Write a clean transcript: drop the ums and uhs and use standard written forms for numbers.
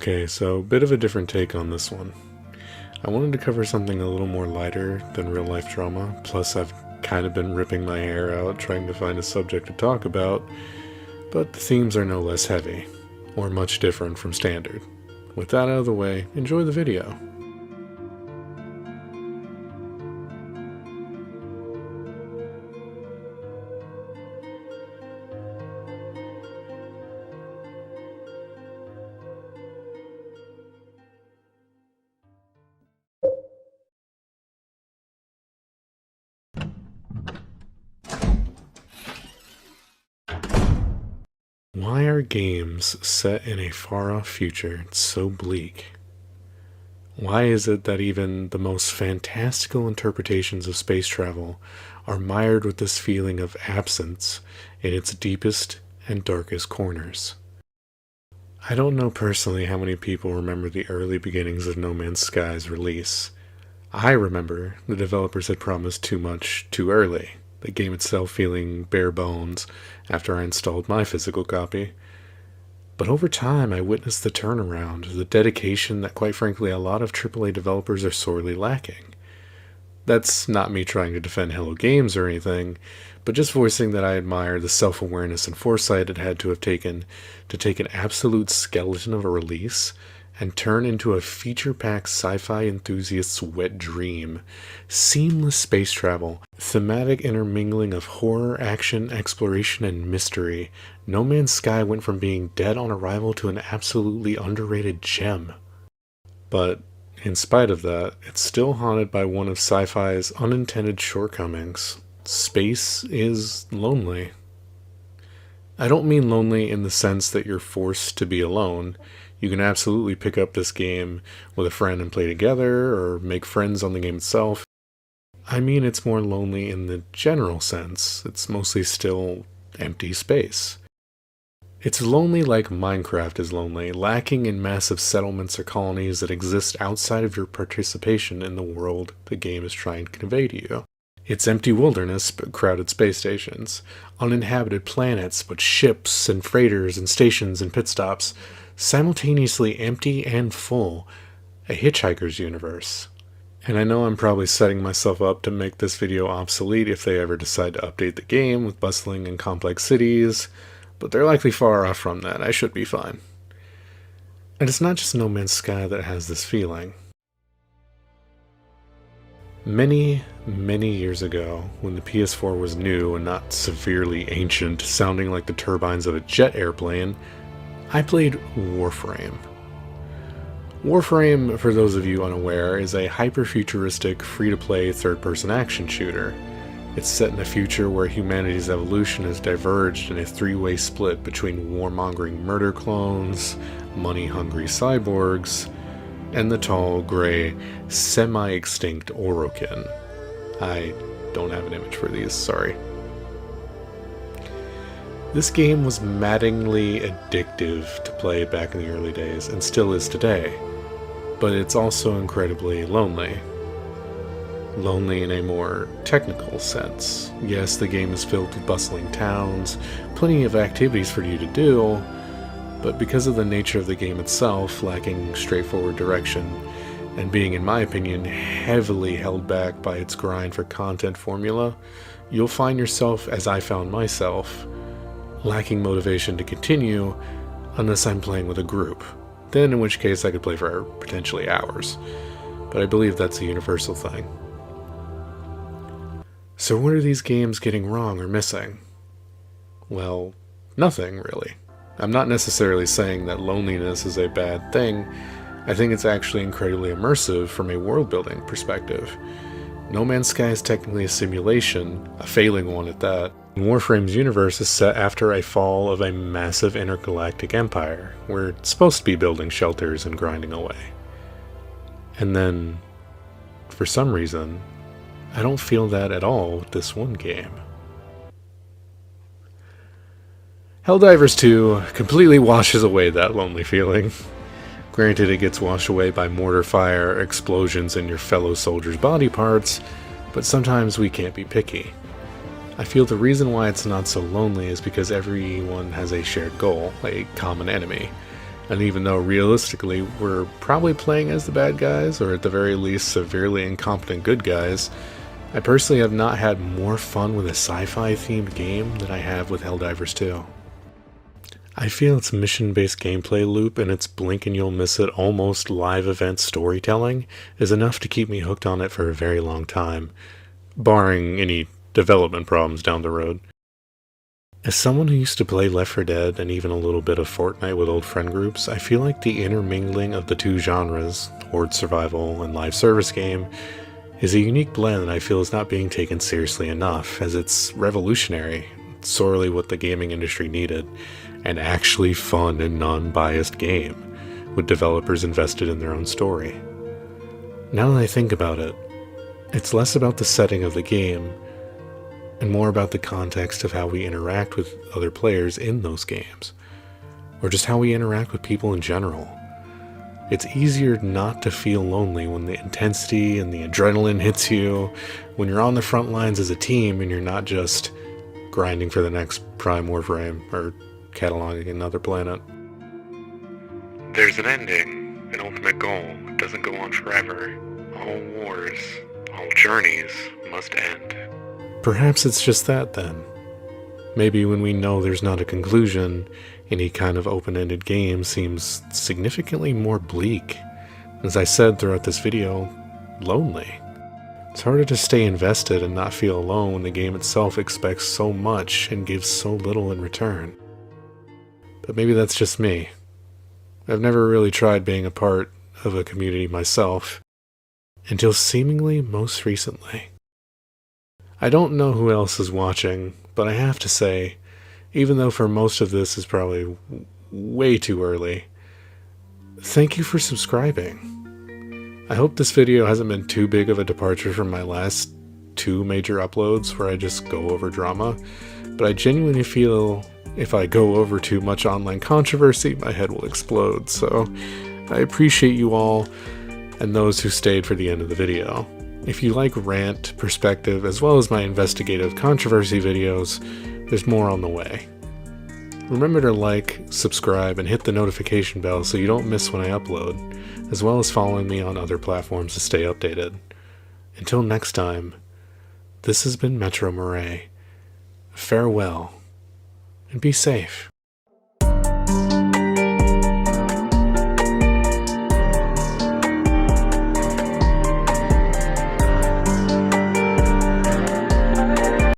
Okay, so a bit of a different take on this one. I wanted to cover something a little more lighter than real life drama, plus I've kind of been ripping my hair out trying to find a subject to talk about, but the themes are no less heavy, or much different from standard. With that out of the way, enjoy the video. Why are games set in a far-off future so bleak? Why is it that even the most fantastical interpretations of space travel are mired with this feeling of absence in its deepest and darkest corners? I don't know personally how many people remember the early beginnings of No Man's Sky's release. I remember the developers had promised too much too early, the game itself feeling bare bones after I installed my physical copy. But over time, I witnessed the turnaround, the dedication that quite frankly a lot of AAA developers are sorely lacking. That's not me trying to defend Hello Games or anything, but just voicing that I admire the self-awareness and foresight it had to have taken to take an absolute skeleton of a release and turn into a feature-packed sci-fi enthusiast's wet dream. Seamless space travel, thematic intermingling of horror, action, exploration, and mystery. No Man's Sky went from being dead on arrival to an absolutely underrated gem. But in spite of that, it's still haunted by one of sci-fi's unintended shortcomings. Space is lonely. I don't mean lonely in the sense that you're forced to be alone. You can absolutely pick up this game with a friend and play together, or make friends on the game itself. I mean it's more lonely in the general sense. It's mostly still empty space. It's lonely like Minecraft is lonely, lacking in massive settlements or colonies that exist outside of your participation in the world the game is trying to convey to you. It's empty wilderness but crowded space stations, uninhabited planets but ships and freighters and stations and pit stops, simultaneously empty and full, a hitchhiker's universe. And I know I'm probably setting myself up to make this video obsolete if they ever decide to update the game with bustling and complex cities, but they're likely far off from that. I should be fine. And it's not just No Man's Sky that has this feeling. Many, many years ago, when the PS4 was new and not severely ancient, sounding like the turbines of a jet airplane, I played Warframe. Warframe, for those of you unaware, is a hyper-futuristic, free-to-play third-person action shooter. It's set in a future where humanity's evolution has diverged in a three-way split between warmongering murder clones, money-hungry cyborgs, and the tall, gray, semi-extinct Orokin. I don't have an image for these, sorry. This game was maddeningly addictive to play back in the early days, and still is today, but it's also incredibly lonely. Lonely in a more technical sense. Yes, the game is filled with bustling towns, plenty of activities for you to do, but because of the nature of the game itself, lacking straightforward direction, and being, in my opinion, heavily held back by its grind for content formula, you'll find yourself, as I found myself, lacking motivation to continue unless I'm playing with a group. Then in which case I could play for potentially hours. But I believe that's a universal thing. So what are these games getting wrong or missing? Well, nothing really. I'm not necessarily saying that loneliness is a bad thing. I think it's actually incredibly immersive from a world-building perspective. No Man's Sky is technically a simulation, a failing one at that. Warframe's universe is set after a fall of a massive intergalactic empire, where it's supposed to be building shelters and grinding away. And then, for some reason, I don't feel that at all with this one game. Helldivers 2 completely washes away that lonely feeling. Granted, it gets washed away by mortar fire, explosions, and your fellow soldiers' body parts, but sometimes we can't be picky. I feel the reason why it's not so lonely is because everyone has a shared goal, a common enemy. And even though realistically we're probably playing as the bad guys, or at the very least severely incompetent good guys, I personally have not had more fun with a sci-fi themed game than I have with Helldivers 2. I feel its mission-based gameplay loop and its blink and you'll miss it almost live event storytelling is enough to keep me hooked on it for a very long time, barring any development problems down the road. As someone who used to play Left 4 Dead and even a little bit of Fortnite with old friend groups, I feel like the intermingling of the two genres, horde survival and live service game, is a unique blend that I feel is not being taken seriously enough, as it's revolutionary, it's sorely what the gaming industry needed, an actually fun and non-biased game, with developers invested in their own story. Now that I think about it, it's less about the setting of the game, and more about the context of how we interact with other players in those games, or just how we interact with people in general. It's easier not to feel lonely when the intensity and the adrenaline hits you, when you're on the front lines as a team and you're not just grinding for the next Prime Warframe or cataloging another planet. There's an ending, an ultimate goal. It doesn't go on forever. All wars, all journeys must end. Perhaps it's just that then. Maybe when we know there's not a conclusion, any kind of open-ended game seems significantly more bleak. As I said throughout this video, lonely. It's harder to stay invested and not feel alone when the game itself expects so much and gives so little in return. But maybe that's just me. I've never really tried being a part of a community myself, until seemingly most recently. I don't know who else is watching, but I have to say, even though for most of this is probably way too early, thank you for subscribing. I hope this video hasn't been too big of a departure from my last 2 major uploads where I just go over drama, but I genuinely feel if I go over too much online controversy, my head will explode, so I appreciate you all and those who stayed for the end of the video. If you like rant, perspective, as well as my investigative controversy videos, there's more on the way. Remember to like, subscribe, and hit the notification bell so you don't miss when I upload, as well as following me on other platforms to stay updated. Until next time, this has been Metro Murray. Farewell, and be safe.